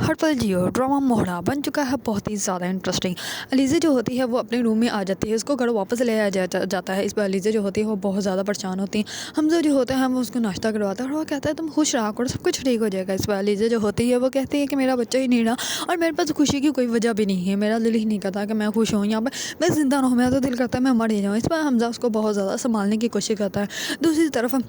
हर पल जियो ड्रामा मोहरा बन चुका है बहुत ही ज़्यादा इंटरेस्टिंग। अलीज़ा जो होती है वो अपने रूम में आ जाती है, उसको घर वापस ले आया जाता है। इस पर अलीज़ा जो होती है वो बहुत ज़्यादा परेशान होती है। हमजा जो होता है वो उसको नाश्ता करवाता है और वो कहता है तुम खुश रहा करो, सब कुछ ठीक हो जाएगा। इस पर अलीज़ा जो होती है वो कहती है कि मेरा बच्चा ही नहीं रहा और मेरे पास खुशी की कोई वजह भी नहीं है, मेरा दिल ही नहीं करता कि मैं खुश हूँ यहाँ पर, मैं ज़िंदा रहूँ, मेरा तो दिल करता है मैं मर ही जाऊँ। इस पर हमजा उसको बहुत ज़्यादा संभालने की कोशिश करता है। दूसरी तरफ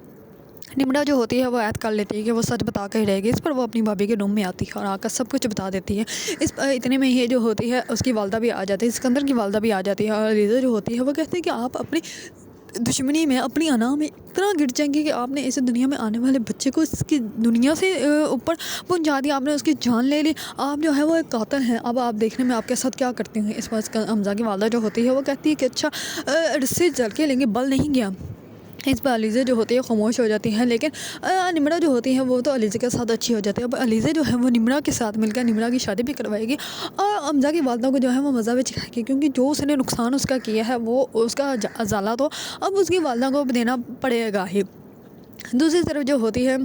निम्रा जो होती है वो ऐद कर लेती है कि वो सच बता कर ही रहेगी। इस पर वो अपनी भाभी के रूम में आती है और आकर सब कुछ बता देती है। इतने में ही जो होती है उसकी वालदा भी आ जाती है, सिकंदर की वालदा भी आ जाती है और अलीज़ा जो होती है वो कहती है कि आप अपनी दुश्मनी में, अपनी अना में इतना गिर जाएंगे कि आपने इस दुनिया में आने वाले बच्चे को इसकी दुनिया से ऊपर पहुंचा दिया, आपने उसकी जान ले ली, आप जो है वो एक कातिल हैं। अब आप देखने में आपके साथ क्या करते हैं। इस पर हमजा की वालदा जो होती है वो कहती है कि अच्छा रस्से जल के लेंगे, बल नहीं गया। इस पर अलीज़ा जो होती है खामोश हो जाती है, लेकिन निम्रा जो होती है वो तो अलीज़ा के साथ अच्छी हो जाती है। अब अलीज़ा जो है वो निम्रा के साथ मिलकर निम्रा की शादी भी करवाएगी और हमजा की वालदा को जो है वो मज़ा भी चखाएगी, क्योंकि जो उसने नुकसान उसका किया है वो उसका अजाला तो अब उसकी वालदा को देना पड़ेगा ही। दूसरी तरफ जो होती है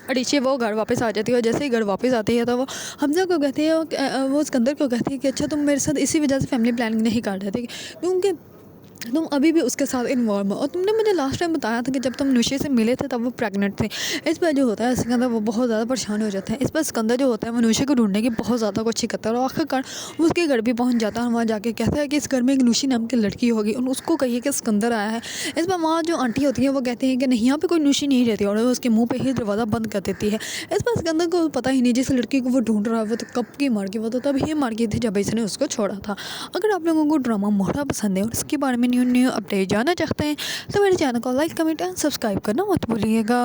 अडीशे वो घर वापस आ जाती है और जैसे ही घर वापस आती है तो वो हमजा को कहती है, वो सिकंदर को कहती है कि अच्छा तुम मेरे साथ इसी वजह से फैमिली प्लानिंग नहीं कर रहे थे क्योंकि तुम अभी भी उसके साथ इन्वॉल्व हो और तुमने मुझे लास्ट टाइम बताया था कि जब तुम नुशे से मिले थे तब वो प्रेग्नेंट थे। इस पर जो होता है सिकंदर वो बहुत ज़्यादा परेशान हो जाता है। इस पर सिकंदर जो होता है वो नुशे को ढूंढने की बहुत ज़्यादा कोशिश करता है और आखिरकार वो उसके घर भी पहुंच जाता है और वहाँ जाके कहता है कि इस घर में एक नुशी नाम की लड़की होगी और उसको कहिए कि सिकंदर आया है। इस पर वहाँ जो आंटी होती है वो कहती है कि नहीं, यहाँ पे कोई नुशी नहीं रहती और वो उसके मुँह पर ही दरवाज़ा बंद कर देती है। इस पर सिकंदर को पता ही नहीं जिस लड़की को वो ढूंढ रहा है वो तो कब की मर गई, वो तो तब ही मर गई थी जब इसने उसको छोड़ा था। अगर आप लोगों को ड्रामा मोहरा पसंद है और इसके बारे में न्यू न्यू अपडेट जानना चाहते हैं तो मेरे चैनल को लाइक, कमेंट एंड सब्सक्राइब करना मत भूलिएगा।